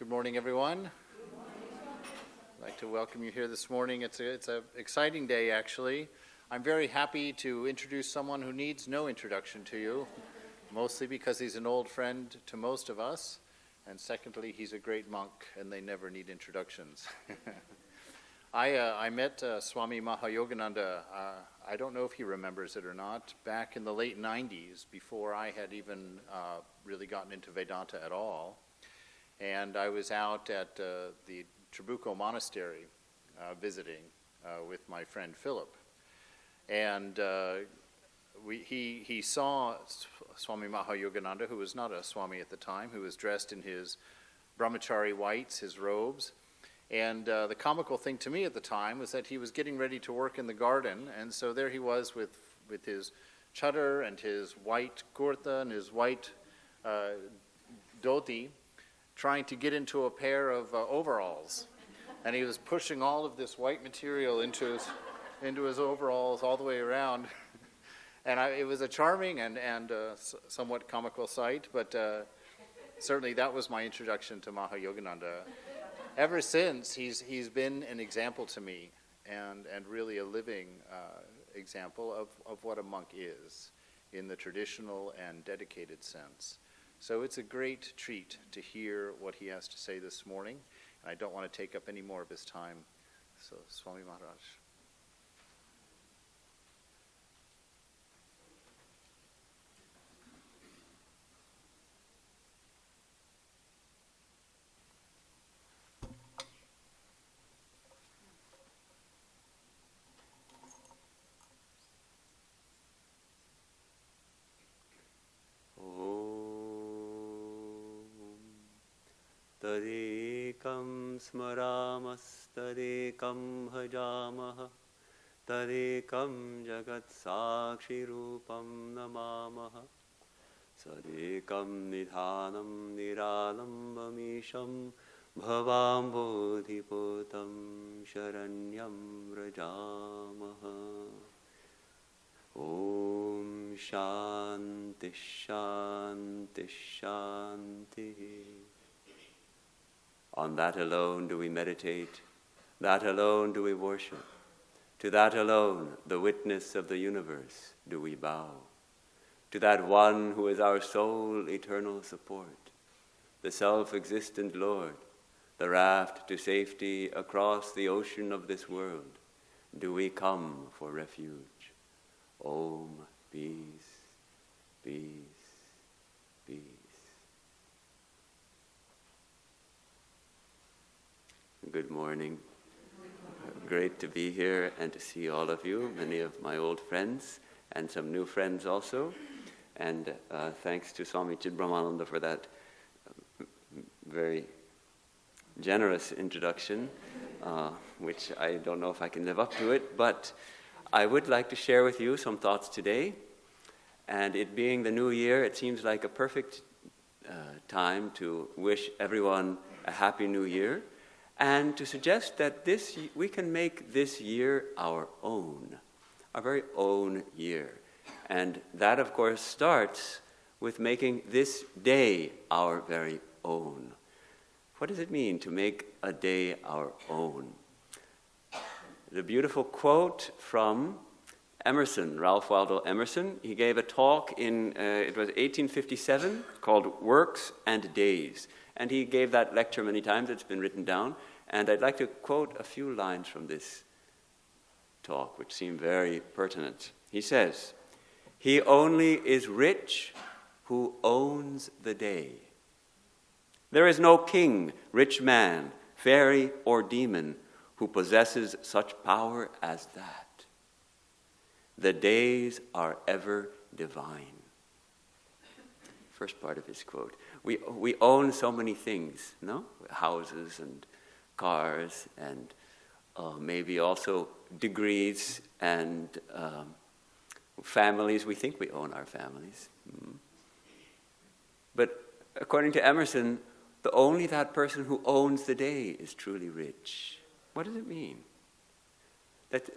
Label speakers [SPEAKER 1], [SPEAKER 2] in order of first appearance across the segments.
[SPEAKER 1] Good morning, everyone. I'd like to welcome you here this morning. It's an exciting day, actually. I'm very happy to introduce someone who needs no introduction to you, mostly because he's an old friend to most of us, and secondly, he's a great monk, and they never need introductions. I met Swami Mahayogananda, I don't know if he remembers it or not, back in the late 90s, before I had even really gotten into Vedanta at all. And I was out at the Trabuco Monastery visiting with my friend Philip. And he saw Swami Mahayogananda, who was not a Swami at the time, who was dressed in his brahmachari whites, his robes. And the comical thing to me at the time was that he was getting ready to work in the garden, and so there he was with his chadar and his white kurta and his white dhoti, trying to get into a pair of overalls. And he was pushing all of this white material into his overalls all the way around. And it was a charming and somewhat comical sight, but certainly that was my introduction to Mahayogananda. Ever since, he's been an example to me, and really a living example of what a monk is in the traditional and dedicated sense. So it's a great treat to hear what he has to say this morning, and I don't want to take up any more of his time. So, Swami Maharaj.
[SPEAKER 2] Tadekam smaramas-tadekam bhajamaha tadekam jagat sakshi rupam namamaha sadekam nidhanam niralambamisham bhavam bodhiputam sharanyam rajamaha. Om Shanti Shanti Shanti. On that alone do we meditate, that alone do we worship, to that alone, the witness of the universe, do we bow, to that one who is our sole eternal support, the self-existent Lord, the raft to safety across the ocean of this world, do we come for refuge. Om, peace, peace, peace. Good morning. Great to be here and to see all of you, many of my old friends and some new friends also. And thanks to Swami Chidbrahmananda for that very generous introduction, which I don't know if I can live up to it, but I would like to share with you some thoughts today. And it being the new year, it seems like a perfect time to wish everyone a happy new year, and to suggest that we can make this year our own, our very own year. And that, of course, starts with making this day our very own. What does it mean to make a day our own? The beautiful quote from Emerson, Ralph Waldo Emerson. He gave a talk in, it was 1857, called Works and Days. And he gave that lecture many times. It's been written down. And I'd like to quote a few lines from this talk, which seem very pertinent. He says, "He only is rich who owns the day. There is no king, rich man, fairy, or demon who possesses such power as that. The days are ever divine." First part of his quote. We own so many things, no? Houses and cars and maybe also degrees and families. We think we own our families. But according to Emerson, only that person who owns the day is truly rich. What does it mean?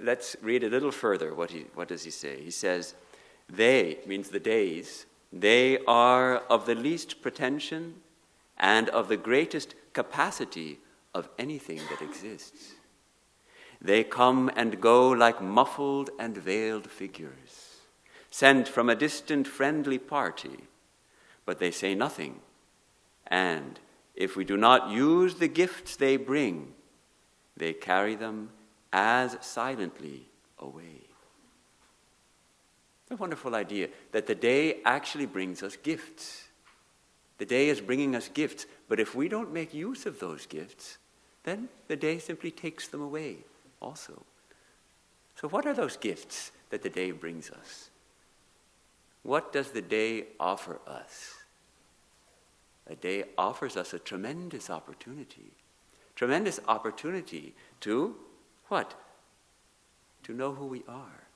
[SPEAKER 2] Let's read a little further. What does he say? He says, they, means the days, they are of the least pretension and of the greatest capacity of anything that exists. They come and go like muffled and veiled figures, sent from a distant friendly party, but they say nothing. And if we do not use the gifts they bring, they carry them as silently away. A wonderful idea that the day actually brings us gifts. The day is bringing us gifts, but if we don't make use of those gifts, then the day simply takes them away also. So what are those gifts that the day brings us? What does the day offer us? A day offers us a tremendous opportunity. Tremendous opportunity to what? To know who we are.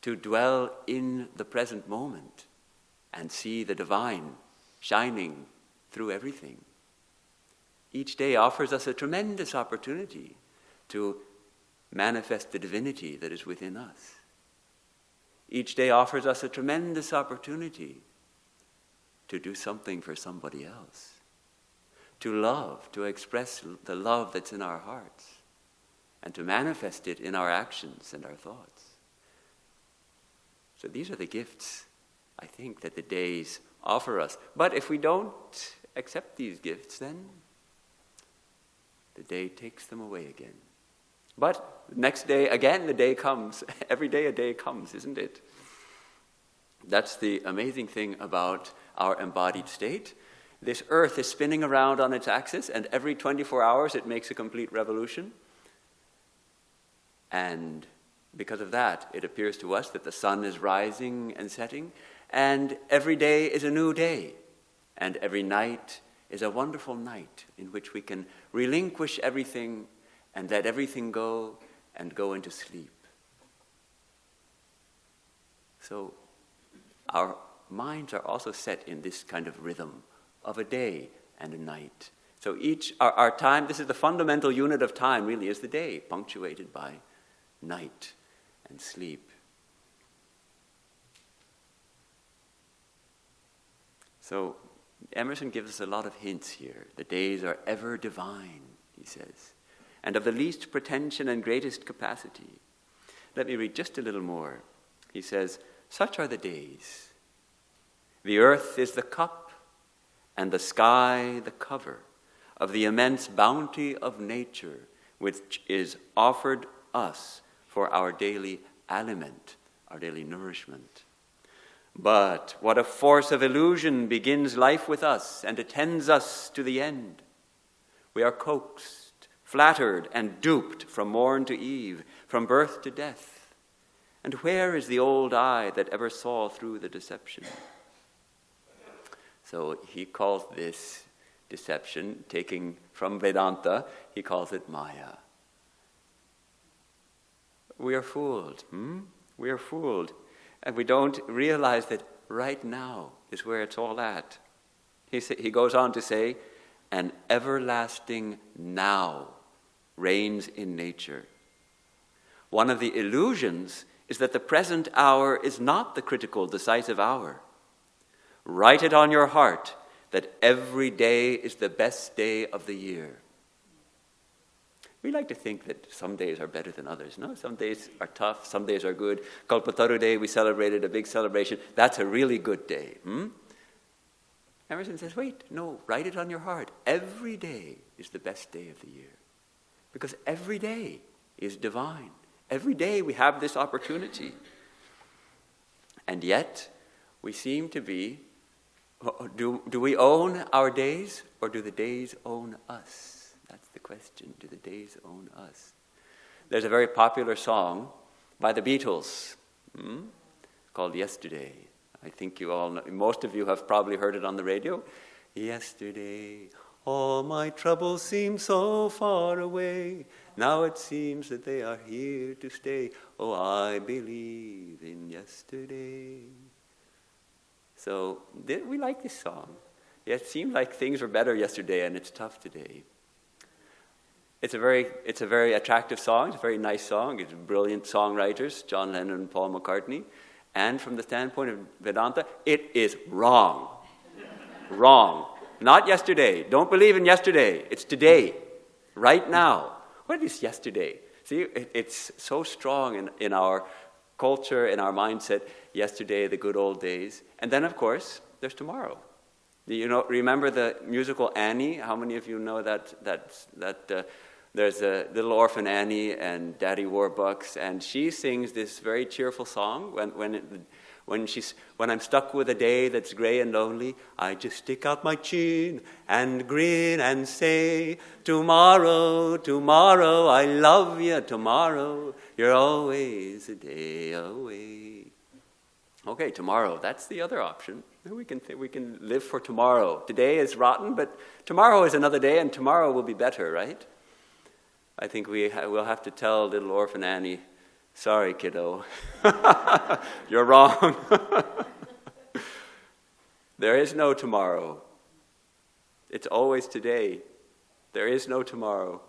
[SPEAKER 2] To dwell in the present moment and see the divine shining through everything. Each day offers us a tremendous opportunity to manifest the divinity that is within us. Each day offers us a tremendous opportunity to do something for somebody else, to love, to express the love that's in our hearts, and to manifest it in our actions and our thoughts. So these are the gifts, I think, that the days offer us. But if we don't accept these gifts, then the day takes them away again. But next day, again, the day comes. Every day a day comes, isn't it? That's the amazing thing about our embodied state. This earth is spinning around on its axis, and every 24 hours it makes a complete revolution. And because of that, it appears to us that the sun is rising and setting, and every day is a new day, and every night is a wonderful night in which we can relinquish everything and let everything go and go into sleep. So our minds are also set in this kind of rhythm of a day and a night. So our time, this is the fundamental unit of time, really, is the day, punctuated by night and sleep. So Emerson gives us a lot of hints here. The days are ever divine, he says, and of the least pretension and greatest capacity. Let me read just a little more. He says, such are the days. The earth is the cup, and the sky the cover of the immense bounty of nature which is offered us for our daily aliment, our daily nourishment. But what a force of illusion begins life with us and attends us to the end. We are coaxed, flattered, and duped from morn to eve, from birth to death. And where is the old eye that ever saw through the deception? So he calls this deception, taking from Vedanta, he calls it Maya. We are fooled. We are fooled. And we don't realize that right now is where it's all at. He goes on to say, an everlasting now reigns in nature. One of the illusions is that the present hour is not the critical, decisive hour. Write it on your heart that every day is the best day of the year. We like to think that some days are better than others. No, some days are tough, some days are good. Kalpataru Day, we celebrated a big celebration. That's a really good day. Emerson says, wait, no, write it on your heart. Every day is the best day of the year. Because every day is divine. Every day we have this opportunity. And yet, we seem to be, do we own our days, or do the days own us? That's the question. Do the days own us? There's a very popular song by the Beatles called Yesterday. I think you all know, most of you have probably heard it on the radio. Yesterday, all my troubles seem so far away. Now it seems that they are here to stay. Oh, I believe in yesterday. So we like this song. It seemed like things were better yesterday and it's tough today. It's a very attractive song. It's a very nice song. It's brilliant songwriters, John Lennon and Paul McCartney. And from the standpoint of Vedanta, it is wrong. Wrong. Not yesterday. Don't believe in yesterday. It's today, right now. What is yesterday? See, it's so strong in our culture, in our mindset, yesterday, the good old days. And then, of course, there's tomorrow. Remember the musical Annie? How many of you know that there's a little orphan Annie and Daddy Warbucks, and she sings this very cheerful song when I'm stuck with a day that's gray and lonely. I just stick out my chin and grin and say, tomorrow, tomorrow, I love you, tomorrow, you're always a day away. Okay, tomorrow, that's the other option. We can live for tomorrow. Today is rotten, but tomorrow is another day, and tomorrow will be better, right? I think we'll have to tell little orphan Annie, sorry, kiddo, you're wrong. There is no tomorrow. It's always today. There is no tomorrow.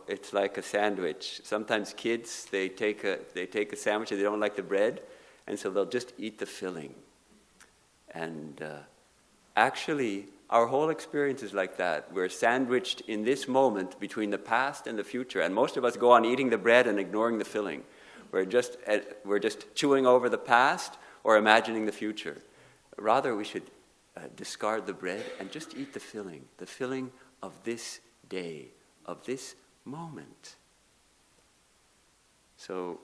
[SPEAKER 2] It's like a sandwich. Sometimes kids, they take a sandwich and they don't like the bread, and so they'll just eat the filling. And actually, our whole experience is like that. We're sandwiched in this moment between the past and the future, and most of us go on eating the bread and ignoring the filling. We're just chewing over the past or imagining the future. Rather, we should discard the bread and just eat the filling of this day, of this moment. So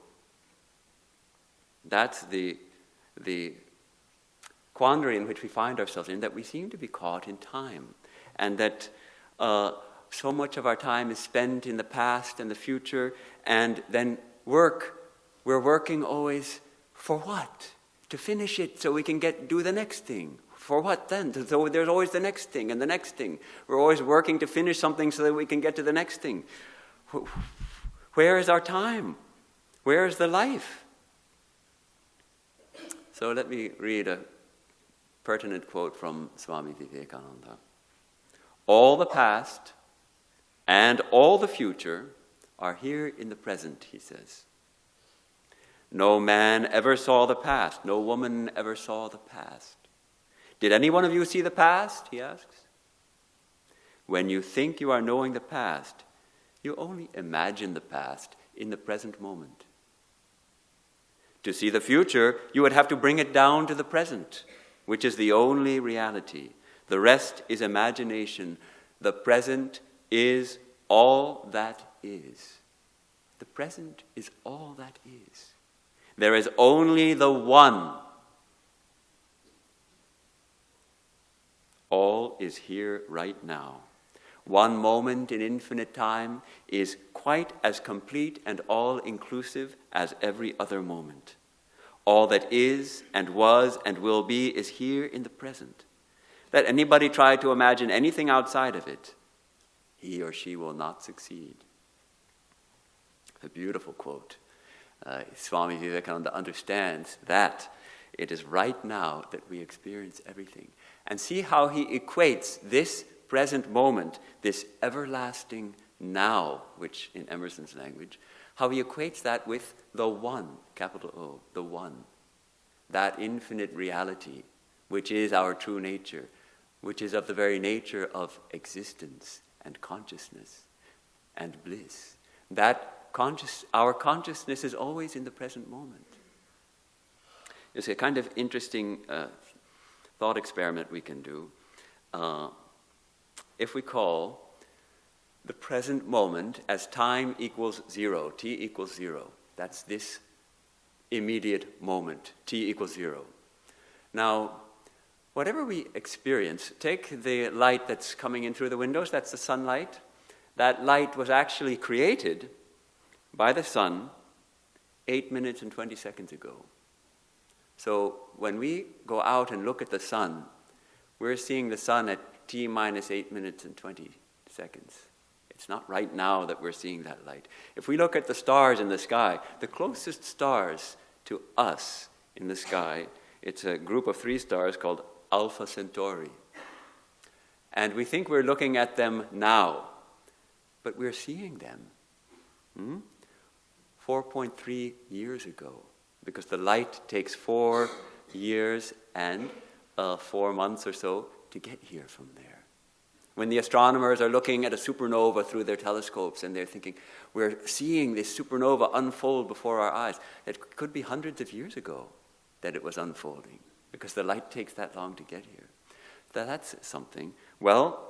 [SPEAKER 2] that's the quandary in which we find ourselves in, that we seem to be caught in time, and that so much of our time is spent in the past and the future, and then we're working always for what? To finish it so we can do the next thing. For what then? So there's always the next thing and the next thing. We're always working to finish something so that we can get to the next thing. Where is our time? Where is the life? So let me read a pertinent quote from Swami Vivekananda. All the past and all the future are here in the present, he says. No man ever saw the past. No woman ever saw the past. Did any one of you see the past? He asks. When you think you are knowing the past, you only imagine the past in the present moment. To see the future, you would have to bring it down to the present, which is the only reality. The rest is imagination. The present is all that is. The present is all that is. There is only the one. All is here right now. One moment in infinite time is quite as complete and all-inclusive as every other moment. All that is and was and will be is here in the present. Let anybody try to imagine anything outside of it, he or she will not succeed. A beautiful quote. Swami Vivekananda understands that it is right now that we experience everything. And see how he equates this present moment, this everlasting now, which in Emerson's language, how he equates that with the one, capital O, the one. That infinite reality, which is our true nature, which is of the very nature of existence and consciousness and bliss. Our consciousness is always in the present moment. It's a kind of interesting thought experiment we can do. If we call the present moment as time equals 0, t equals 0, that's this immediate moment, t equals 0. Now, whatever we experience, take the light that's coming in through the windows, that's the sunlight. That light was actually created by the sun 8 minutes and 20 seconds ago. So when we go out and look at the sun, we're seeing the sun at t minus 8 minutes and 20 seconds. It's not right now that we're seeing that light. If we look at the stars in the sky, the closest stars to us in the sky, it's a group of 3 stars called Alpha Centauri. And we think we're looking at them now, but we're seeing them. 4.3 years ago, because the light takes 4 years and 4 months or so to get here from there. When the astronomers are looking at a supernova through their telescopes and they're thinking, we're seeing this supernova unfold before our eyes, it could be hundreds of years ago that it was unfolding, because the light takes that long to get here. That's something. Well,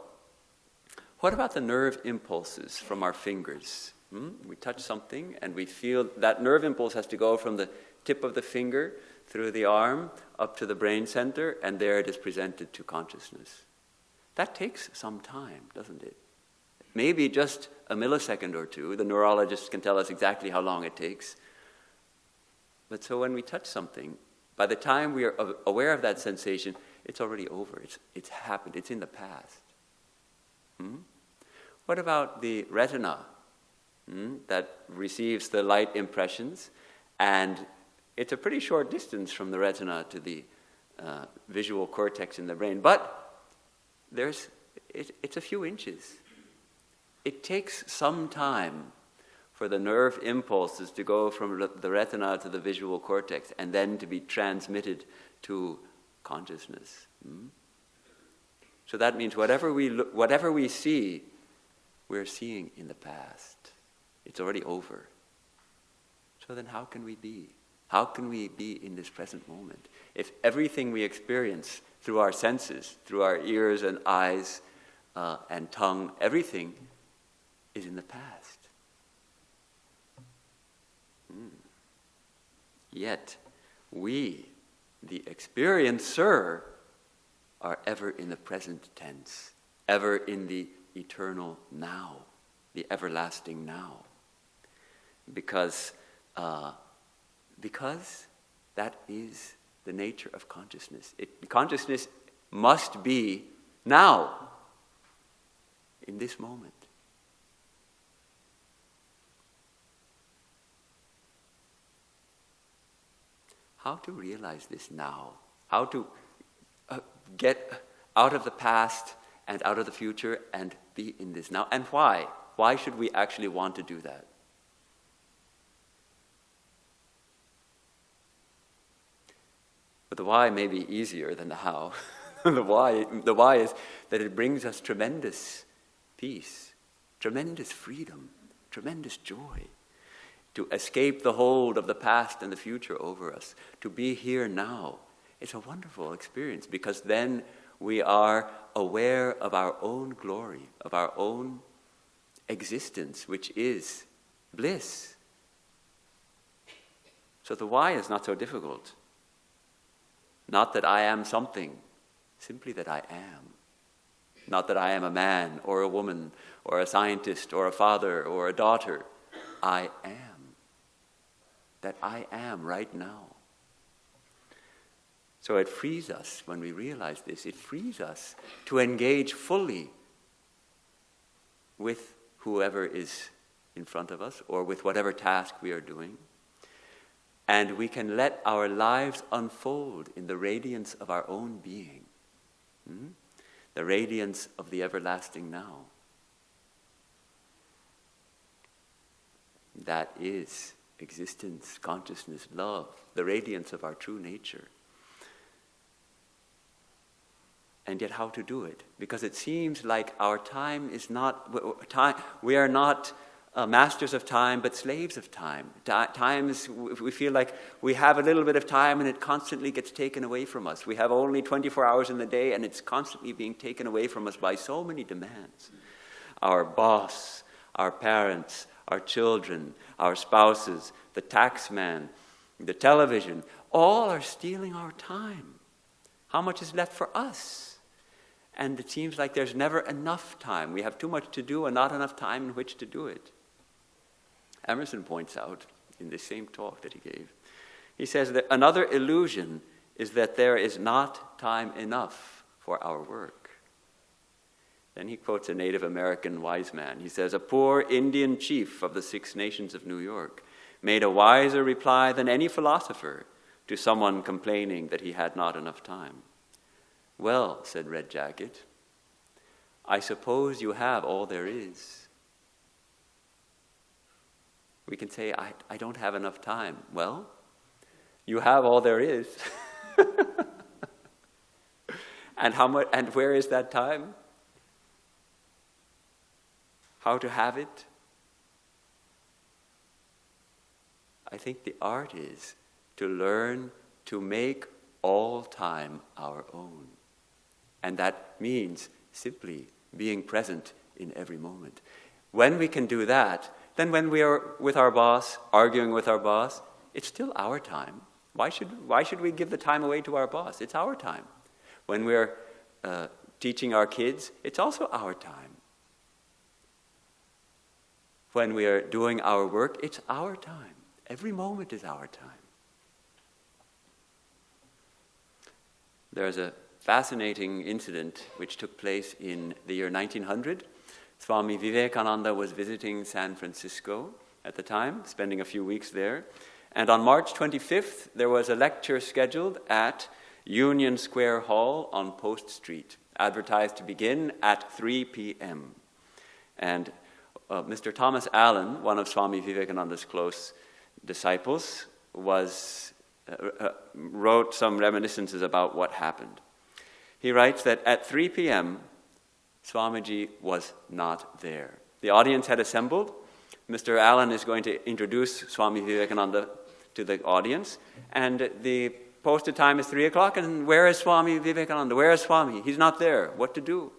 [SPEAKER 2] what about the nerve impulses from our fingers? We touch something and we feel that nerve impulse has to go from the tip of the finger through the arm up to the brain center, and there it is presented to consciousness. That takes some time, doesn't it? Maybe just a millisecond or two. The neurologists can tell us exactly how long it takes. But so when we touch something, by the time we are aware of that sensation, it's already over. It's happened. It's in the past. What about the retina that receives the light impressions? And it's a pretty short distance from the retina to the visual cortex in the brain. But it's a few inches. It takes some time for the nerve impulses to go from the retina to the visual cortex and then to be transmitted to consciousness. So that means whatever we see, we're seeing in the past. It's already over. So then how can we be? How can we be in this present moment if everything we experience through our senses, through our ears and eyes and tongue, everything is in the past? Yet we, the experiencer, are ever in the present tense, ever in the eternal now, the everlasting now. Because that is the nature of consciousness. Consciousness must be now, in this moment. How to realize this now? How to get out of the past and out of the future and be in this now? And why? Why should we actually want to do that? But the why may be easier than the how. The why is that it brings us tremendous peace, tremendous freedom, tremendous joy. To escape the hold of the past and the future over us, to be here now. It's a wonderful experience, because then we are aware of our own glory, of our own existence, which is bliss. So the why is not so difficult. Not that I am something, simply that I am. Not that I am a man or a woman or a scientist or a father or a daughter. I am. That I am right now. So it frees us, when we realize this, it frees us to engage fully with whoever is in front of us or with whatever task we are doing. And we can let our lives unfold in the radiance of our own being. The radiance of the everlasting now. That is existence, consciousness, love, the radiance of our true nature. And yet how to do it? Because it seems like our time is not, we are not masters of time, but slaves of time. Times we feel like we have a little bit of time and it constantly gets taken away from us. We have only 24 hours in the day and it's constantly being taken away from us by so many demands. Our boss, our parents, our children, our spouses, the tax man, the television, all are stealing our time. How much is left for us? And it seems like there's never enough time. We have too much to do and not enough time in which to do it. Emerson points out in this same talk that he gave, he says that another illusion is that there is not time enough for our work. Then he quotes a Native American wise man. He says, a poor Indian chief of the 6 Nations of New York made a wiser reply than any philosopher to someone complaining that he had not enough time. Well, said Red Jacket, I suppose you have all there is. We can say, I don't have enough time. Well, you have all there is. And how much? And where is that time? How to have it? I think the art is to learn to make all time our own. And that means simply being present in every moment. When we can do that, then when we are with our boss, arguing with our boss, it's still our time. Why should we give the time away to our boss? It's our time. When we're teaching our kids, it's also our time. When we are doing our work, it's our time. Every moment is our time. There's a fascinating incident which took place in the year 1900. Swami Vivekananda was visiting San Francisco at the time, spending a few weeks there. And on March 25th, there was a lecture scheduled at Union Square Hall on Post Street, advertised to begin at 3 p.m. And Mr. Thomas Allen, one of Swami Vivekananda's close disciples, wrote some reminiscences about what happened. He writes that at 3 p.m., Swamiji was not there. The audience had assembled. Mr. Allen is going to introduce Swami Vivekananda to the audience, and the posted time is 3 o'clock, and where is Swami Vivekananda? Where is Swami? He's not there. What to do?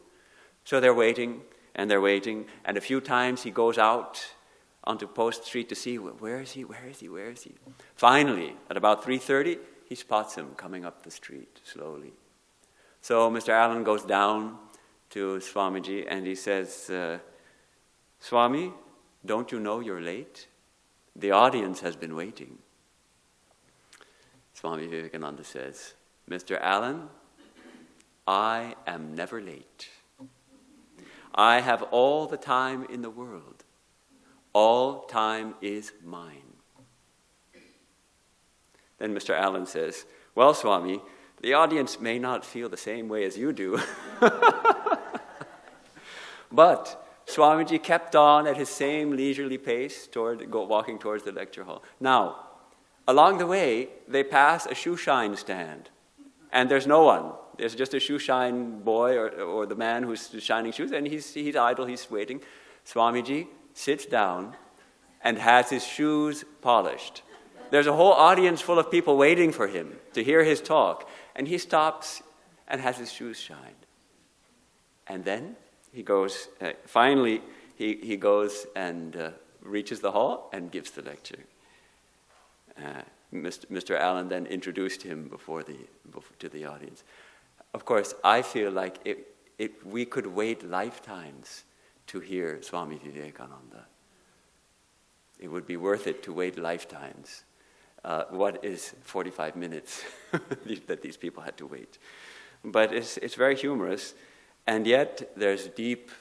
[SPEAKER 2] So they're waiting, and a few times he goes out onto Post Street to see, where is he? Finally, at about 3:30, he spots him coming up the street slowly. So Mr. Allen goes down to Swamiji and he says, Swami, don't you know you're late? The audience has been waiting. Swami Vivekananda says, Mr. Allen, I am never late. I have all the time in the world. All time is mine. Then Mr. Allen says, well, Swami, the audience may not feel the same way as you do. But Swamiji kept on at his same leisurely pace walking towards the lecture hall. Now, along the way, they pass a shoe shine stand, and there's no one. There's just a shoe shine boy or the man who's shining shoes, and he's idle, he's waiting. Swamiji sits down and has his shoes polished. There's a whole audience full of people waiting for him to hear his talk, and he stops and has his shoes shined. And then he goes, finally, he goes and reaches the hall and gives the lecture. Mr. Allen then introduced him to the audience. Of course, I feel like we could wait lifetimes to hear Swami Vivekananda. It would be worth it to wait lifetimes. What is 45 minutes that these people had to wait? But it's very humorous, and yet there's deep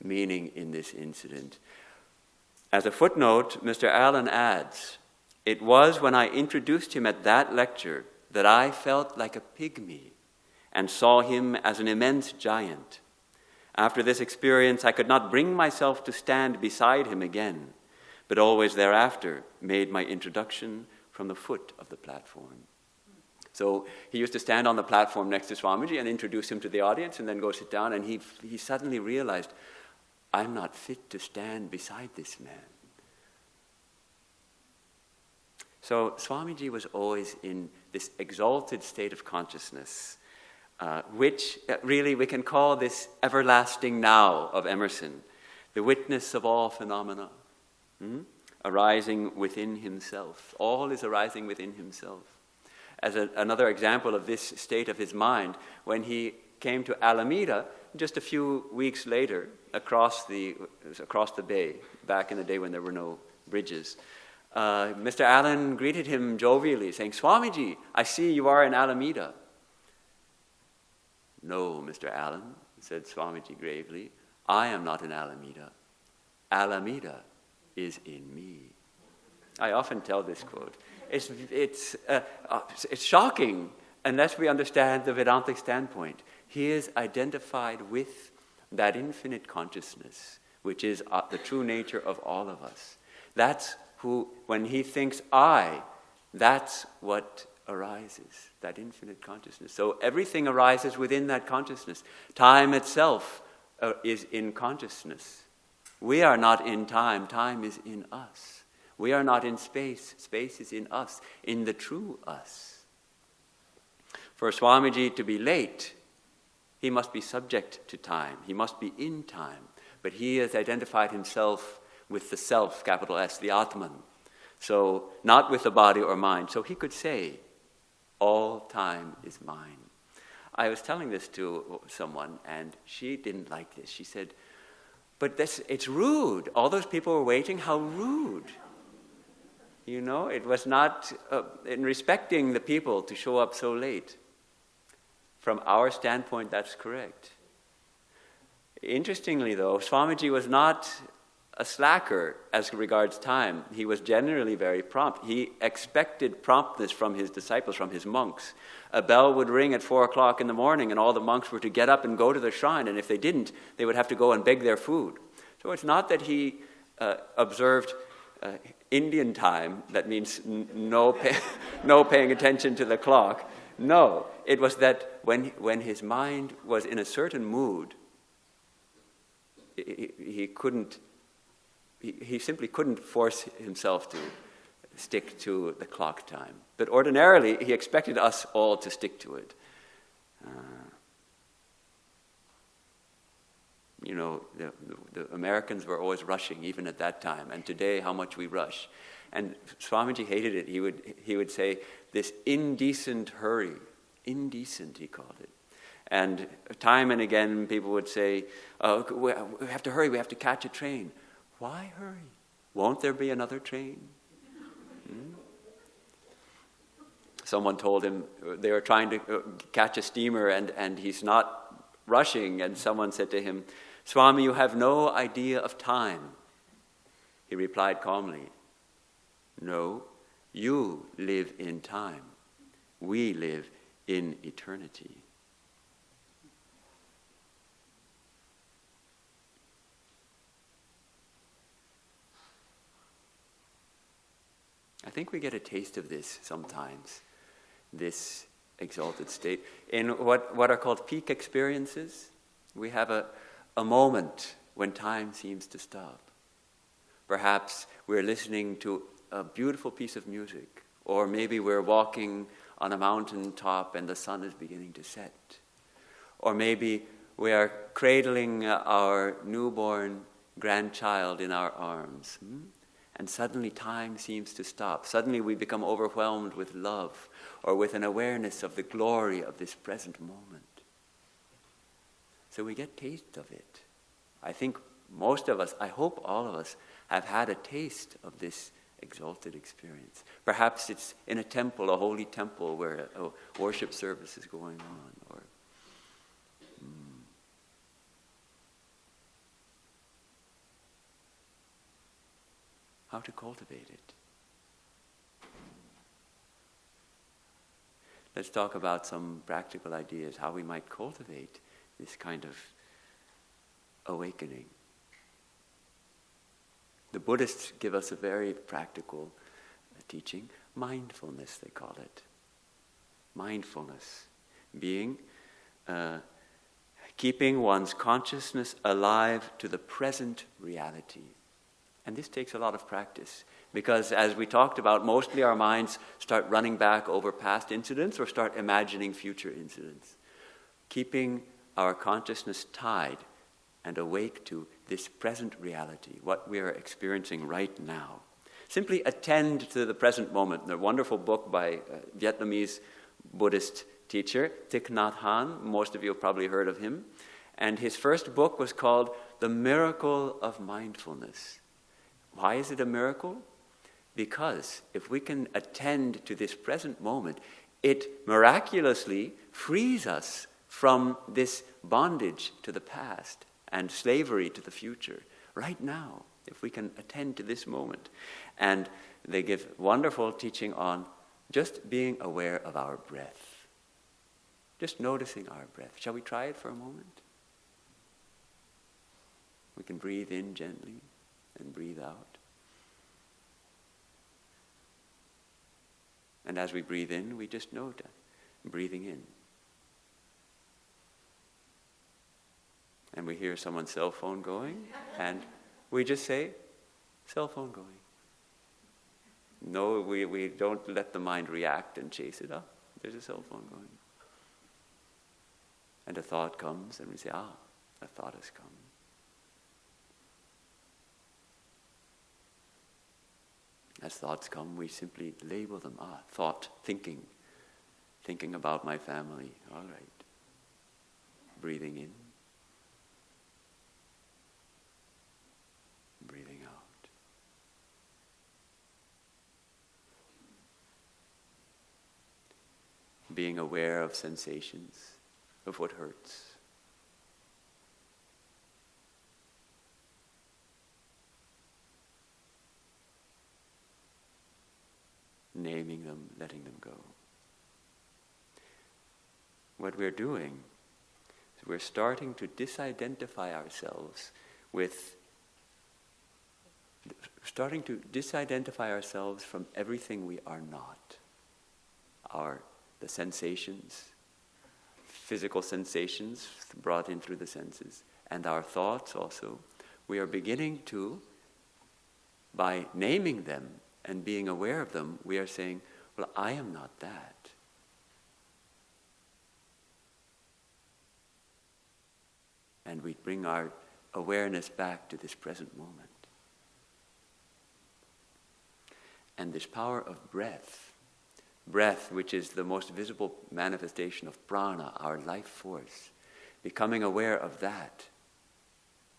[SPEAKER 2] meaning in this incident. As a footnote, Mr. Allen adds, it was when I introduced him at that lecture that I felt like a pygmy and saw him as an immense giant. After this experience, I could not bring myself to stand beside him again, but always thereafter made my introduction from the foot of the platform. So he used to stand on the platform next to Swamiji and introduce him to the audience and then go sit down, and he suddenly realized, I'm not fit to stand beside this man. So Swamiji was always in this exalted state of consciousness, which really we can call this everlasting now of Emerson, the witness of all phenomena, arising within himself. All is arising within himself. As another example of this state of his mind, when he came to Alameda just a few weeks later across the bay, back in the day when there were no bridges, Mr. Allen greeted him jovially, saying, Swamiji, I see you are in Alameda. No, Mr. Allen, said Swamiji gravely, I am not in Alameda. Alameda is in me. I often tell this quote. It's shocking unless we understand the Vedantic standpoint. He is identified with that infinite consciousness, which is the true nature of all of us. That's who, when he thinks I, that's what arises, that infinite consciousness. So everything arises within that consciousness. Time itself is in consciousness. We are not in time, time is in us. We are not in space, space is in us, in the true us. For Swamiji to be late, he must be subject to time, he must be in time, but he has identified himself with the self, capital S, the Atman. So, not with the body or mind. So he could say, all time is mine. I was telling this to someone, and she didn't like this. She said, but it's rude. All those people were waiting, how rude. You know, it was not in respecting the people to show up so late. From our standpoint, that's correct. Interestingly, though, Swamiji was not a slacker as regards time. He was generally very prompt. He expected promptness from his disciples, from his monks. A bell would ring at 4 o'clock in the morning, and all the monks were to get up and go to the shrine, and if they didn't, they would have to go and beg their food. So it's not that he observed Indian time, that means no paying attention to the clock. No, it was that when his mind was in a certain mood, he simply couldn't force himself to stick to the clock time. But ordinarily, he expected us all to stick to it. You know, the Americans were always rushing, even at that time. And today, how much we rush. And Swamiji hated it. He would say, this indecent hurry. Indecent, he called it. And time and again, people would say, oh, we have to hurry, we have to catch a train. Why hurry? Won't there be another train? Someone told him they were trying to catch a steamer and he's not rushing. And someone said to him, Swami, you have no idea of time. He replied calmly, no, you live in time. We live in eternity. I think we get a taste of this sometimes, this exalted state. In what are called peak experiences, we have a moment when time seems to stop. Perhaps we're listening to a beautiful piece of music, or maybe we're walking on a mountain top and the sun is beginning to set. Or maybe we are cradling our newborn grandchild in our arms. And suddenly time seems to stop. Suddenly we become overwhelmed with love or with an awareness of the glory of this present moment. So we get taste of it. I think most of us, I hope all of us, have had a taste of this exalted experience. Perhaps it's in a temple, a holy temple, where a worship service is going on. Or how to cultivate it. Let's talk about some practical ideas, how we might cultivate this kind of awakening. The Buddhists give us a very practical teaching. Mindfulness, they call it. Mindfulness being keeping one's consciousness alive to the present reality. And this takes a lot of practice because, as we talked about, mostly our minds start running back over past incidents or start imagining future incidents. Keeping our consciousness tied and awake to this present reality, what we are experiencing right now. Simply attend to the present moment. A wonderful book by a Vietnamese Buddhist teacher, Thich Nhat Hanh. Most of you have probably heard of him. And his first book was called The Miracle of Mindfulness. Why is it a miracle? Because if we can attend to this present moment, it miraculously frees us from this bondage to the past and slavery to the future. Right now, if we can attend to this moment. And they give wonderful teaching on just being aware of our breath. Just noticing our breath. Shall we try it for a moment? We can breathe in gently and breathe out. And as we breathe in, we just note breathing in. And we hear someone's cell phone going, and we just say, cell phone going. No, we don't let the mind react and chase it up. There's a cell phone going. And a thought comes, and we say, a thought has come. As thoughts come, we simply label them. Thought, thinking about my family. All right. Breathing in. Breathing out. Being aware of sensations, of what hurts. Naming them, letting them go. What we're doing is we're starting to disidentify ourselves from everything we are not. The sensations, physical sensations brought in through the senses, and our thoughts also. We are beginning to, by naming them and being aware of them, we are saying, well, I am not that. And we bring our awareness back to this present moment. And this power of breath, which is the most visible manifestation of prana, our life force, becoming aware of that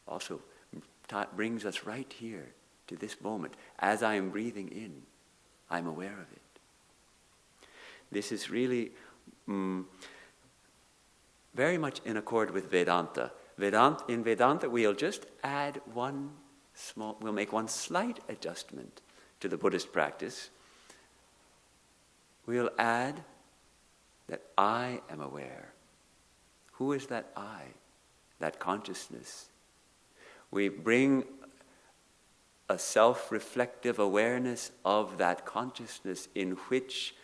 [SPEAKER 2] also brings us right here to this moment. As I am breathing in, I'm aware of it. This is really very much in accord with Vedanta. In Vedanta, we'll just add we'll make one slight adjustment to the Buddhist practice. We'll add that I am aware. Who is that I? That consciousness. We bring a self-reflective awareness of that consciousness in which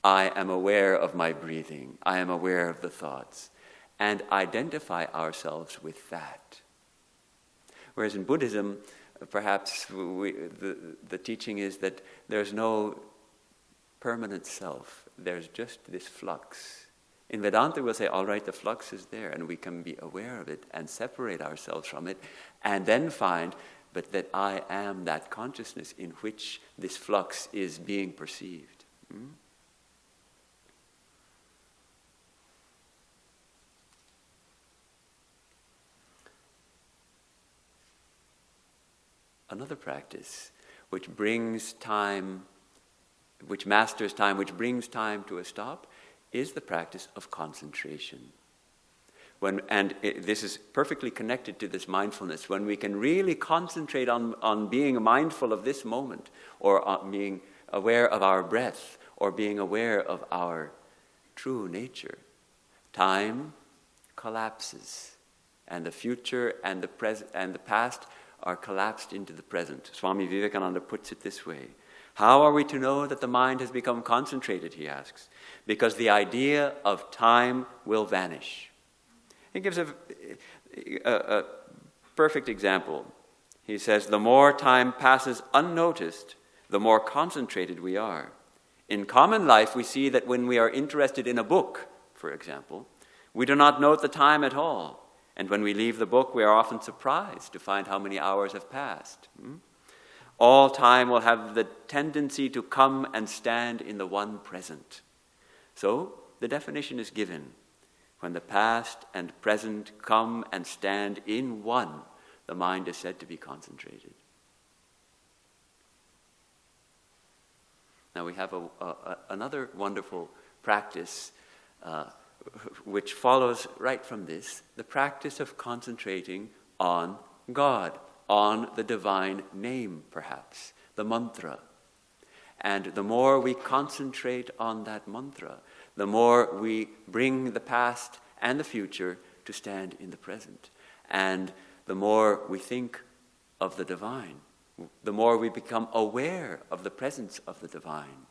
[SPEAKER 2] I am aware of my breathing, I am aware of the thoughts, and identify ourselves with that. Whereas in Buddhism, perhaps the teaching is that there's no permanent self. There's just this flux. In Vedanta, we'll say, all right, the flux is there, and we can be aware of it and separate ourselves from it, and then find, but that I am that consciousness in which this flux is being perceived. Another practice which brings time, which masters time, which brings time to a stop, is the practice of concentration. This is perfectly connected to this mindfulness. When we can really concentrate on being mindful of this moment, or on being aware of our breath, or being aware of our true nature, time collapses, and the future and the present and the past are collapsed into the present. Swami Vivekananda puts it this way. How are we to know that the mind has become concentrated, he asks? Because the idea of time will vanish. He gives a perfect example. He says, the more time passes unnoticed, the more concentrated we are. In common life, we see that when we are interested in a book, for example, we do not note the time at all. And when we leave the book, we are often surprised to find how many hours have passed. All time will have the tendency to come and stand in the one present. So, the definition is given. When the past and present come and stand in one, the mind is said to be concentrated. Now we have another wonderful practice which follows right from this, the practice of concentrating on God, on the divine name, perhaps, the mantra. And the more we concentrate on that mantra, the more we bring the past and the future to stand in the present. And the more we think of the divine, the more we become aware of the presence of the divine.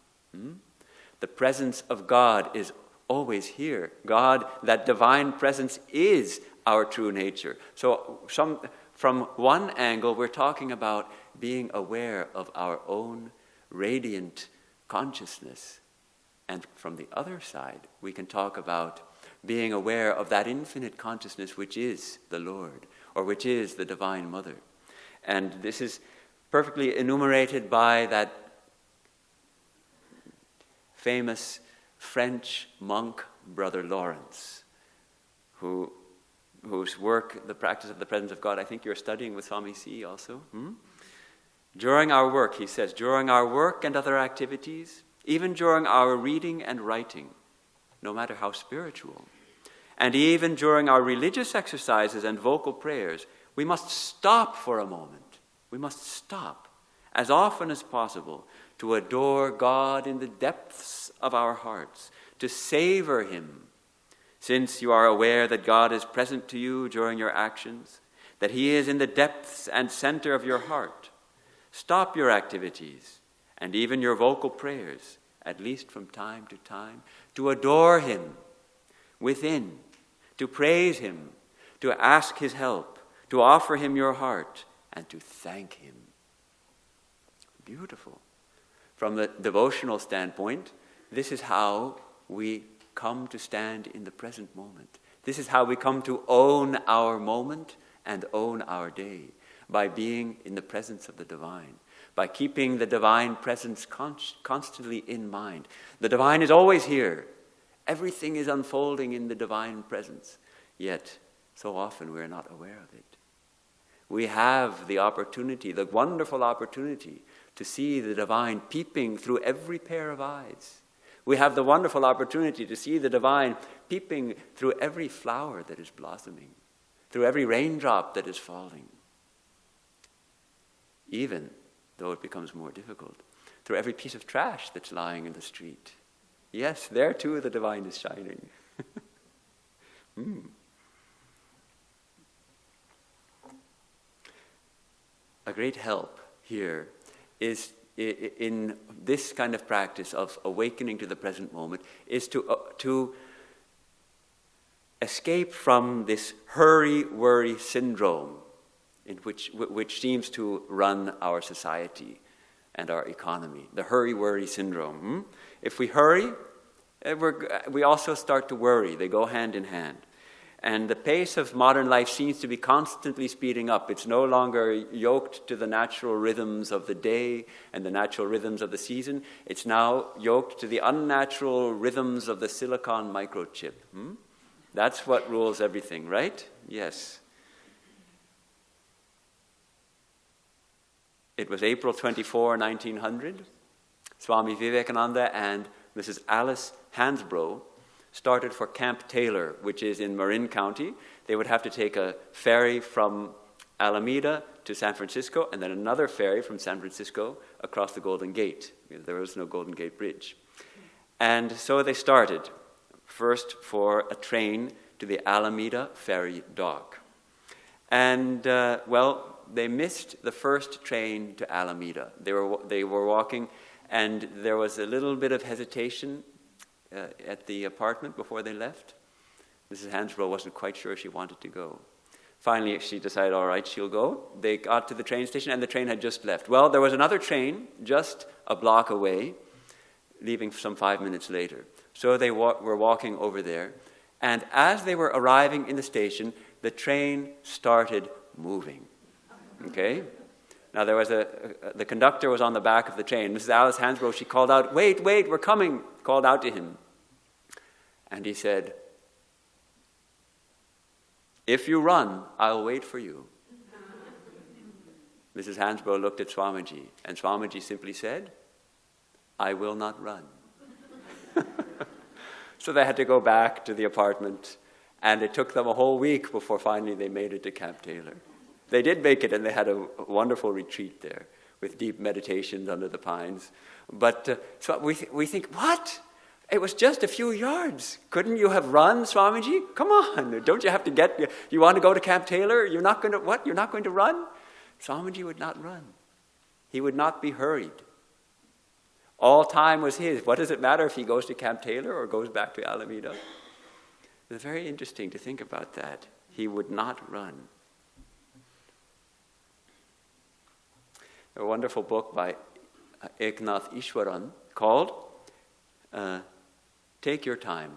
[SPEAKER 2] The presence of God is always here. God, that divine presence, is our true nature. So from one angle, we're talking about being aware of our own radiant consciousness. And from the other side, we can talk about being aware of that infinite consciousness which is the Lord, or which is the Divine Mother. And this is perfectly enumerated by that famous French monk, Brother Lawrence, whose work, The Practice of the Presence of God, I think you're studying with Swami C also. During our work, he says, during our work and other activities, even during our reading and writing, no matter how spiritual, and even during our religious exercises and vocal prayers, we must stop for a moment. We must stop as often as possible to adore God in the depths of our hearts, to savor Him, since you are aware that God is present to you during your actions, that He is in the depths and center of your heart. Stop your activities and even your vocal prayers, at least from time to time, to adore Him within, to praise Him, to ask His help, to offer Him your heart, and to thank Him. Beautiful. From the devotional standpoint, this is how we come to stand in the present moment. This is how we come to own our moment and own our day, by being in the presence of the divine, by keeping the divine presence constantly in mind. The divine is always here. Everything is unfolding in the divine presence, yet so often we're not aware of it. We have the opportunity, the wonderful opportunity, to see the divine peeping through every pair of eyes. We have the wonderful opportunity to see the divine peeping through every flower that is blossoming, through every raindrop that is falling. Even though it becomes more difficult, through every piece of trash that's lying in the street. Yes, there too the divine is shining. A great help here is in this kind of practice of awakening to the present moment is to escape from this hurry-worry syndrome in which seems to run our society and our economy. The hurry-worry syndrome. If we hurry, we also start to worry. They go hand in hand. And the pace of modern life seems to be constantly speeding up. It's no longer yoked to the natural rhythms of the day and the natural rhythms of the season. It's now yoked to the unnatural rhythms of the silicon microchip. That's what rules everything, right? Yes. It was April 24, 1900. Swami Vivekananda and Mrs. Alice Hansbrough started for Camp Taylor, which is in Marin County. They would have to take a ferry from Alameda to San Francisco, and then another ferry from San Francisco across the Golden Gate. There was no Golden Gate Bridge. And so they started, first for a train to the Alameda ferry dock. And, they missed the first train to Alameda. They were walking, and there was a little bit of hesitation at the apartment before they left. Mrs. Hansbrough wasn't quite sure she wanted to go. Finally, she decided, all right, she'll go. They got to the train station, and the train had just left. Well, there was another train just a block away, leaving some 5 minutes later. So they were walking over there, and as they were arriving in the station, the train started moving. Okay? Now there was the conductor was on the back of the train. Mrs. Alice Hansbrough, she called out, wait, we're coming, called out to him. And he said, if you run, I'll wait for you. Mrs. Hansbrough looked at Swamiji, and Swamiji simply said, I will not run. So they had to go back to the apartment, and it took them a whole week before finally they made it to Camp Taylor. They did make it, and they had a wonderful retreat there with deep meditations under the pines. But so we think, what? It was just a few yards. Couldn't you have run, Swamiji? Come on, don't you have to get, you want to go to Camp Taylor? You're not going to, what? You're not going to run? Swamiji would not run. He would not be hurried. All time was his. What does it matter if he goes to Camp Taylor or goes back to Alameda? It's very interesting to think about that. He would not run. A wonderful book by Eknath Easwaran called Take Your Time.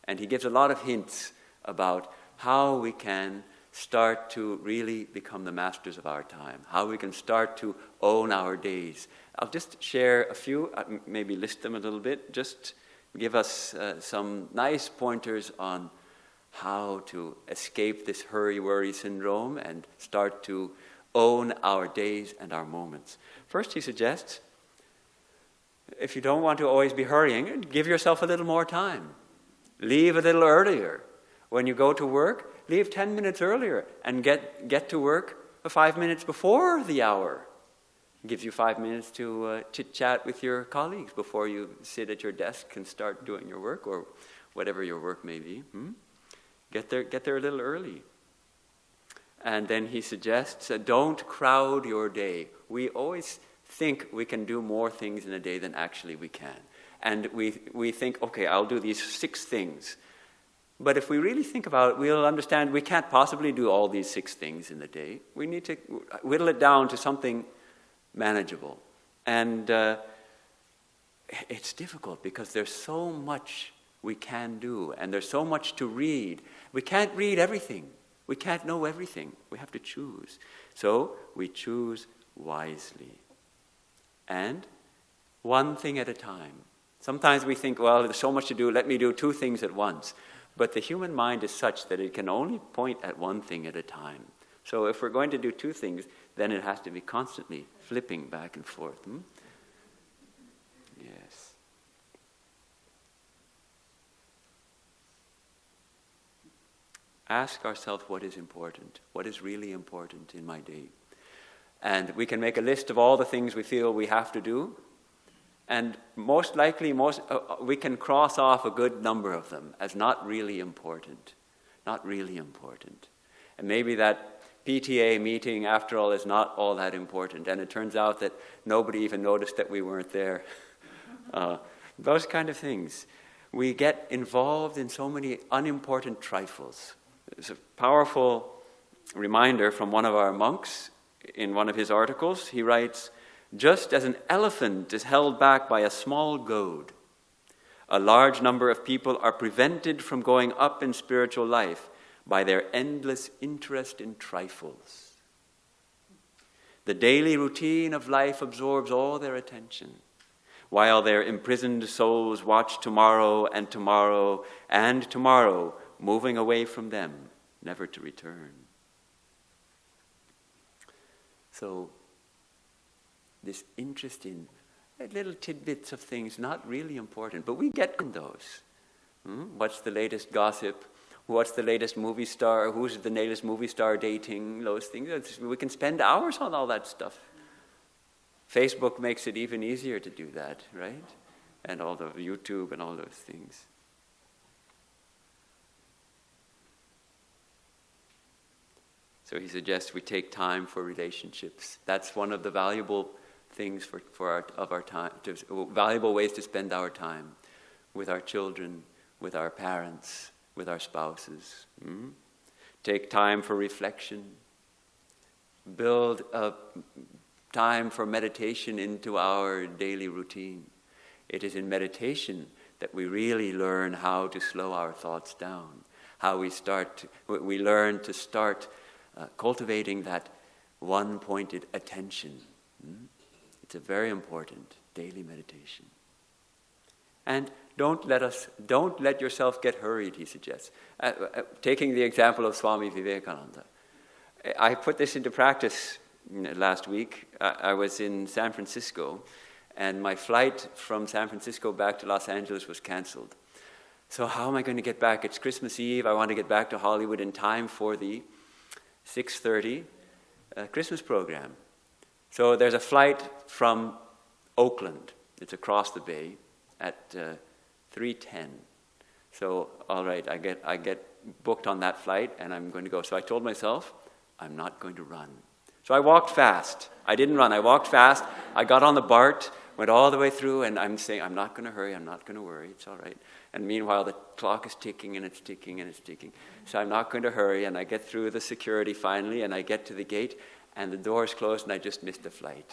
[SPEAKER 2] And he gives a lot of hints about how we can start to really become the masters of our time, how we can start to own our days. I'll just share a few, maybe list them a little bit, just give us some nice pointers on how to escape this hurry-worry syndrome and start to own our days and our moments. First, he suggests, if you don't want to always be hurrying, give yourself a little more time. Leave a little earlier. When you go to work, leave 10 minutes earlier and get to work 5 minutes before the hour. It gives you 5 minutes to chit-chat with your colleagues before you sit at your desk and start doing your work, or whatever your work may be. Get there a little early. And then he suggests, don't crowd your day. We always think we can do more things in a day than actually we can. And we think, okay, I'll do these 6 things. But if we really think about it, we'll understand we can't possibly do all these 6 things in a day. We need to whittle it down to something manageable. And it's difficult because there's so much we can do, and there's so much to read. We can't read everything. We can't know everything. We have to choose. So we choose wisely. And one thing at a time. Sometimes we think, well, there's so much to do, let me do 2 things at once. But the human mind is such that it can only point at one thing at a time. So if we're going to do 2 things, then it has to be constantly flipping back and forth. Yes. Ask ourselves what is important, what is really important in my day. And we can make a list of all the things we feel we have to do. And most likely, we can cross off a good number of them as not really important. Not really important. And maybe that PTA meeting, after all, is not all that important. And it turns out that nobody even noticed that we weren't there. Those kind of things. We get involved in so many unimportant trifles. There's a powerful reminder from one of our monks in one of his articles. He writes, just as an elephant is held back by a small goad, a large number of people are prevented from going up in spiritual life by their endless interest in trifles. The daily routine of life absorbs all their attention, while their imprisoned souls watch tomorrow and tomorrow and tomorrow, moving away from them, never to return. So, this interest in little tidbits of things not really important, but we get in those. What's the latest gossip? What's the latest movie star? Who's the latest movie star dating? Those things. We can spend hours on all that stuff. Facebook makes it even easier to do that, right? And all the YouTube and all those things. So he suggests we take time for relationships. That's one of the valuable things for our time, valuable ways to spend our time with our children, with our parents, with our spouses. Take time for reflection. Build a time for meditation into our daily routine. It is in meditation that we really learn how to slow our thoughts down, how we learn to start cultivating that one-pointed attention. It's a very important daily meditation. And don't let yourself get hurried, he suggests. Taking the example of Swami Vivekananda. I put this into practice last week. I was in San Francisco, and my flight from San Francisco back to Los Angeles was canceled. So how am I going to get back? It's Christmas Eve. I want to get back to Hollywood in time for the 6:30 Christmas program. So there's a flight from Oakland. It's across the bay at 3:10. So, all right, I get booked on that flight, and I'm going to go. So I told myself, I'm not going to run. So I walked fast. I didn't run. I walked fast. I got on the BART, Went all the way through, and I'm saying, I'm not going to hurry, I'm not going to worry, it's all right. And meanwhile, the clock is ticking, and it's ticking, and it's ticking. So I'm not going to hurry, and I get through the security finally, and I get to the gate, and the door's closed, and I just missed the flight.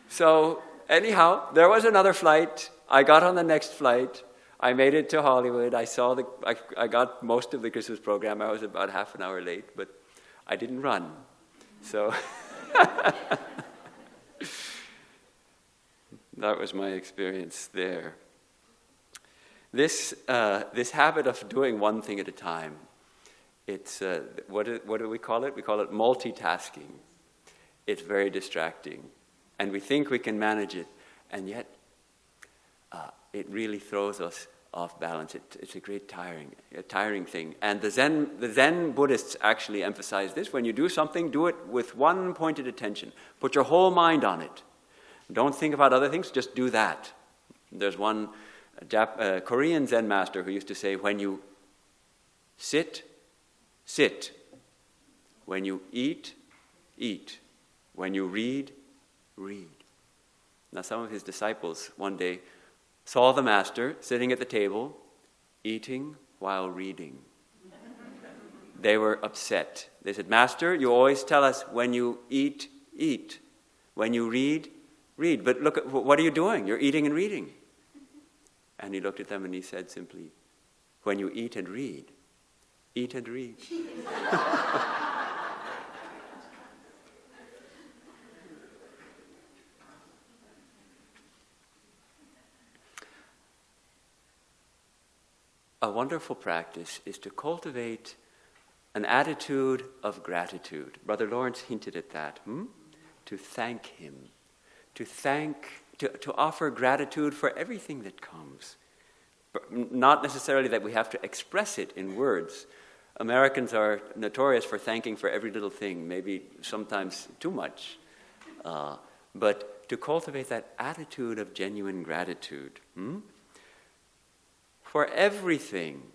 [SPEAKER 2] So anyhow, there was another flight. I got on the next flight. I made it to Hollywood. I got most of the Christmas program. I was about half an hour late, but I didn't run. So that was my experience there. This habit of doing one thing at a time, it's, what do we call it? We call it multitasking. It's very distracting. And we think we can manage it, and yet it really throws us off balance. It's a great tiring thing. And the Zen Buddhists actually emphasize this. When you do something, do it with one pointed attention. Put your whole mind on it. Don't think about other things, just do that. There's one Korean Zen master who used to say, when you sit, sit. When you eat, eat. When you read, read. Now some of his disciples one day saw the master sitting at the table, eating while reading. They were upset. They said, Master, you always tell us when you eat, eat. When you read, read. But look, what are you doing? You're eating and reading. And he looked at them and he said simply, when you eat and read, eat and read. A wonderful practice is to cultivate an attitude of gratitude. Brother Lawrence hinted at that. To thank him. To offer gratitude for everything that comes. Not necessarily that we have to express it in words. Americans are notorious for thanking for every little thing, maybe sometimes too much. But to cultivate that attitude of genuine gratitude. For everything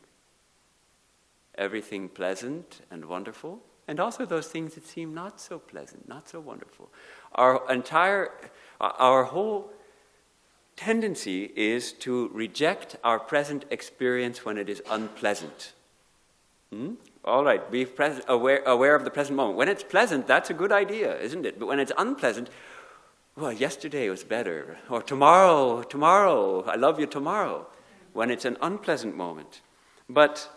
[SPEAKER 2] pleasant and wonderful, and also those things that seem not so pleasant, not so wonderful. Our whole tendency is to reject our present experience when it is unpleasant. All right, be aware of the present moment. When it's pleasant, that's a good idea, isn't it? But when it's unpleasant, well, yesterday was better, or tomorrow, I love you tomorrow. When it's an unpleasant moment. But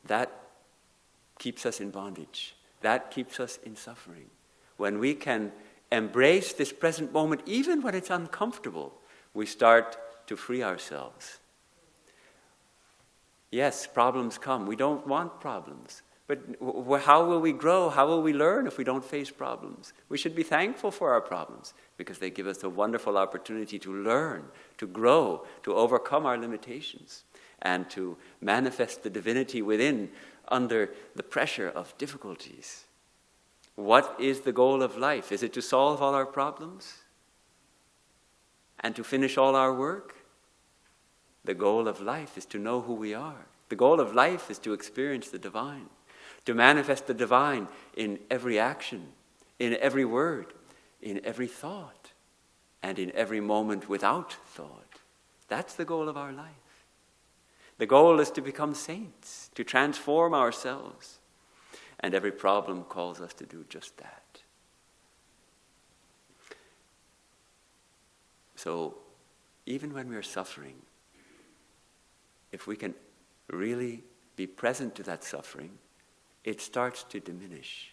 [SPEAKER 2] that keeps us in bondage. That keeps us in suffering. When we can embrace this present moment, even when it's uncomfortable, we start to free ourselves. Yes, problems come. We don't want problems. But how will we grow? How will we learn if we don't face problems? We should be thankful for our problems because they give us a wonderful opportunity to learn, to grow, to overcome our limitations, and to manifest the divinity within under the pressure of difficulties. What is the goal of life? Is it to solve all our problems? And to finish all our work? The goal of life is to know who we are. The goal of life is to experience the divine. To manifest the divine in every action, in every word, in every thought, and in every moment without thought. That's the goal of our life. The goal is to become saints, to transform ourselves. And every problem calls us to do just that. So, even when we're suffering, if we can really be present to that suffering, it starts to diminish.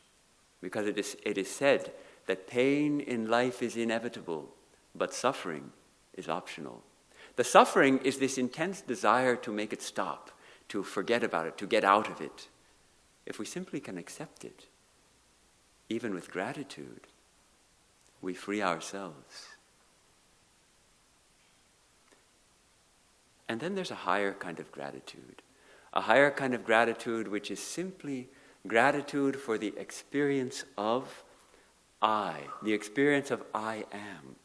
[SPEAKER 2] Because it is said that pain in life is inevitable, but suffering is optional. The suffering is this intense desire to make it stop, to forget about it, to get out of it. If we simply can accept it, even with gratitude, we free ourselves. And then there's a higher kind of gratitude. A higher kind of gratitude which is simply gratitude for the experience of I, the experience of I am,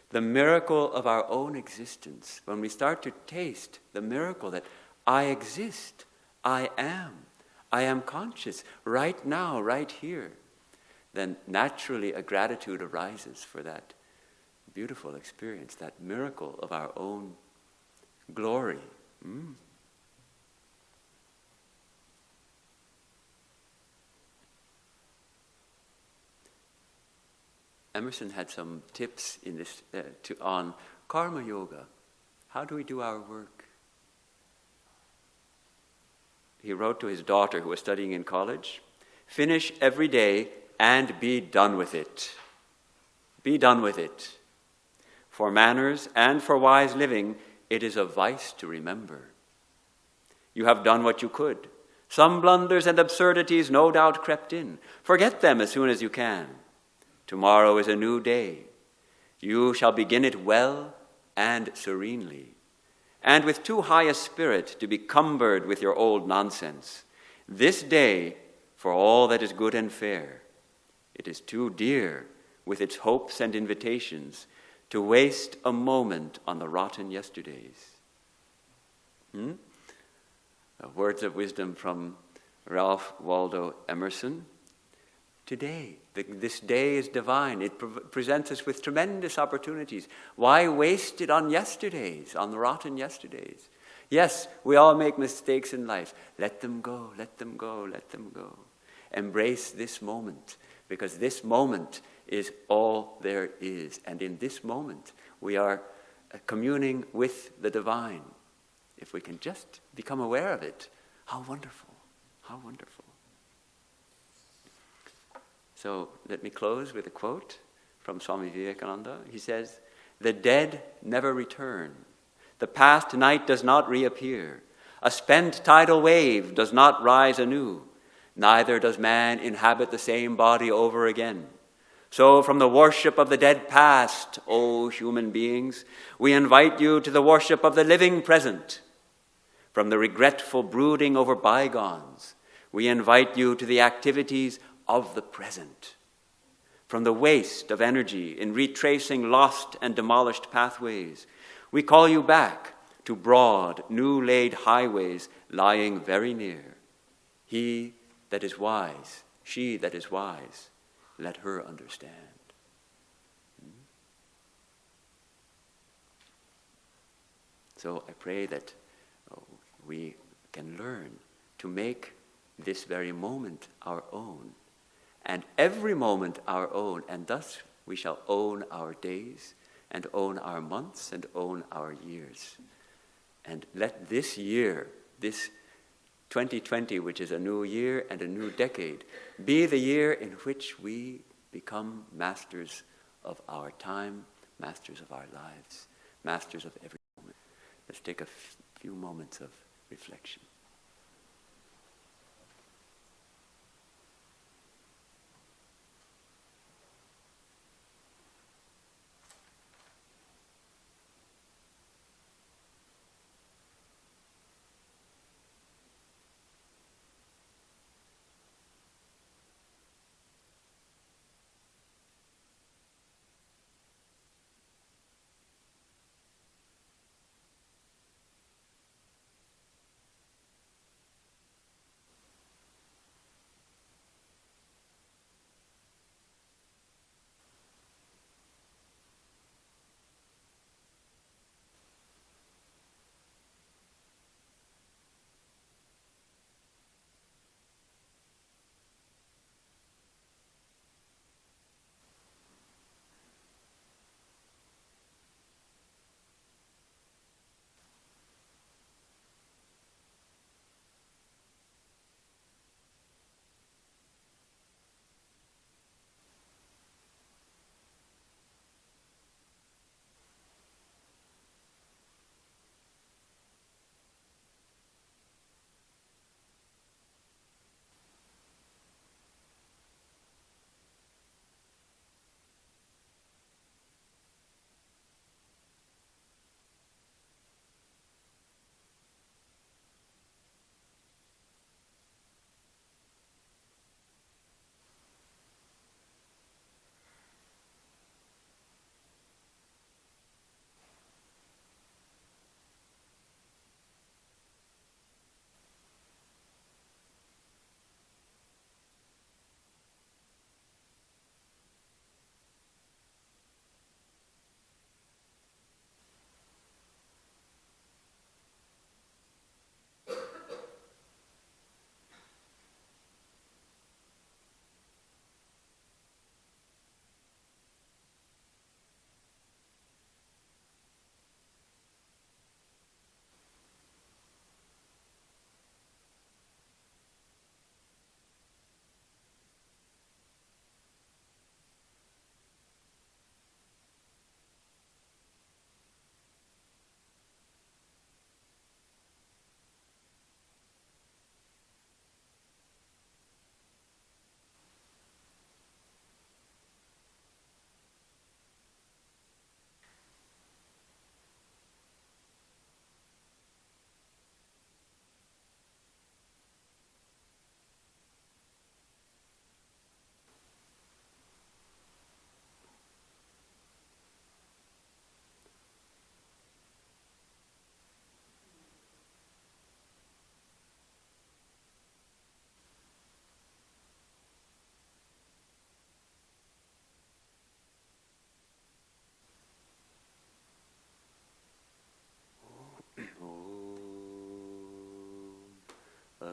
[SPEAKER 2] the miracle of our own existence. When we start to taste the miracle that I exist, I am, I am conscious right now, right here, then naturally a gratitude arises for that beautiful experience, that miracle of our own glory. Emerson had some tips in this on karma yoga. How do we do our work? He wrote to his daughter who was studying in college, finish every day and be done with it. Be done with it. For manners and for wise living, it is a vice to remember. You have done what you could. Some blunders and absurdities no doubt crept in. Forget them as soon as you can. Tomorrow is a new day. You shall begin it well and serenely, and with too high a spirit to be cumbered with your old nonsense. This day, for all that is good and fair, it is too dear, with its hopes and invitations, to waste a moment on the rotten yesterdays. Words of wisdom from Ralph Waldo Emerson. Today, this day is divine. It presents us with tremendous opportunities. Why waste it on yesterdays, on the rotten yesterdays? Yes, we all make mistakes in life. Let them go, let them go, let them go. Embrace this moment, because this moment is all there is. And in this moment, we are communing with the divine. If we can just become aware of it, how wonderful, how wonderful. So let me close with a quote from Swami Vivekananda. He says, "The dead never return. The past night does not reappear. A spent tidal wave does not rise anew. Neither does man inhabit the same body over again. So from the worship of the dead past, O human beings, we invite you to the worship of the living present. From the regretful brooding over bygones, we invite you to the activities of the present. From the waste of energy in retracing lost and demolished pathways, we call you back to broad, new-laid highways lying very near. He that is wise, she that is wise, let her understand." So I pray that we can learn to make this very moment our own, and every moment our own, and thus we shall own our days, and own our months, and own our years. And let this year, this 2020, which is a new year and a new decade, be the year in which we become masters of our time, masters of our lives, masters of every moment. Let's take a few moments of reflection.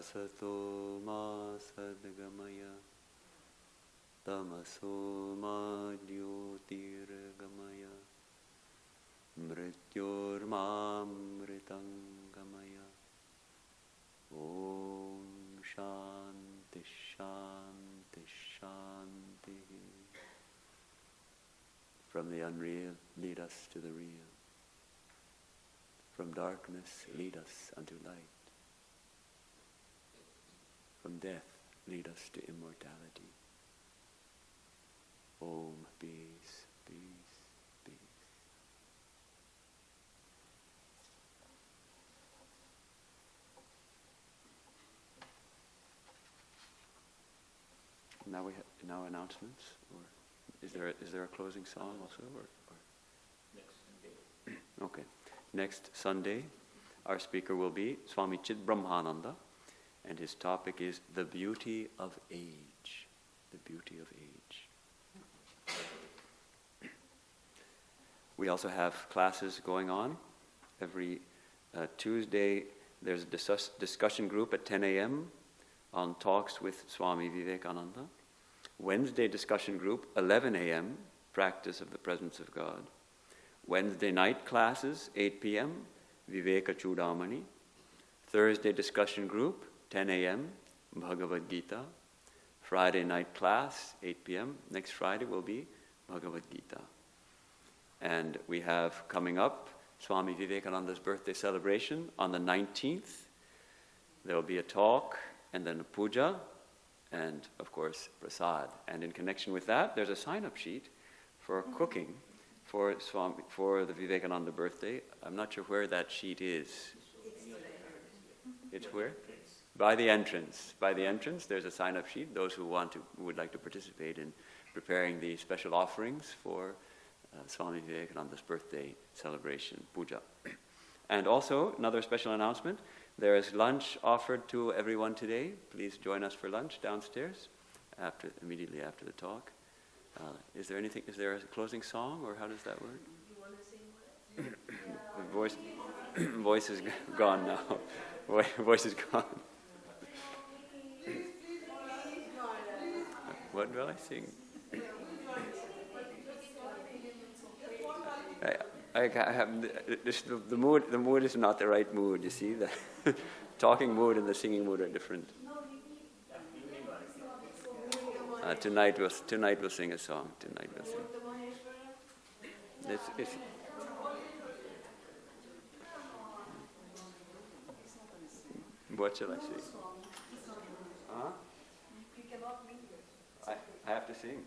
[SPEAKER 2] Asato ma sadgamaya tamaso ma jyotirgamaya mrityormamritangamaya. Om Shanti Shanti Shanti. From the unreal, lead us to the real. From darkness, lead us unto light. From death, lead us to immortality. Om, peace, peace, peace. Now now announcements, or is there a closing song also, or?
[SPEAKER 3] Next Sunday.
[SPEAKER 2] Okay. Next Sunday, our speaker will be Swami Chidbrahmananda, and his topic is the beauty of age. The beauty of age. We also have classes going on. Every Tuesday, there's a discussion group at 10 a.m. on talks with Swami Vivekananda. Wednesday discussion group, 11 a.m., practice of the presence of God. Wednesday night classes, 8 p.m., Viveka Chudamani. Thursday discussion group, 10 a.m., Bhagavad Gita. Friday night class, 8 p.m. Next Friday will be Bhagavad Gita. And we have coming up Swami Vivekananda's birthday celebration on the 19th. There will be a talk and then a puja and, of course, prasad. And in connection with that, there's a sign-up sheet for cooking for the Vivekananda birthday. I'm not sure where that sheet is. It's where? By the entrance. By the entrance, there's a sign-up sheet. Those who would like to participate in preparing the special offerings for Swami Vivekananda's birthday celebration, puja. And also, another special announcement, there is lunch offered to everyone today. Please join us for lunch downstairs, immediately after the talk. Is there a closing song, or how does that work?
[SPEAKER 4] You want to sing with us?
[SPEAKER 2] The voice is gone now. Voice is gone. What will I sing? I have the mood. The mood is not the right mood. You see, the talking mood and the singing mood are different. Tonight we'll sing a song. Tonight we'll sing. It's what shall I sing? Huh?
[SPEAKER 4] You cannot leave.
[SPEAKER 2] I have to sing.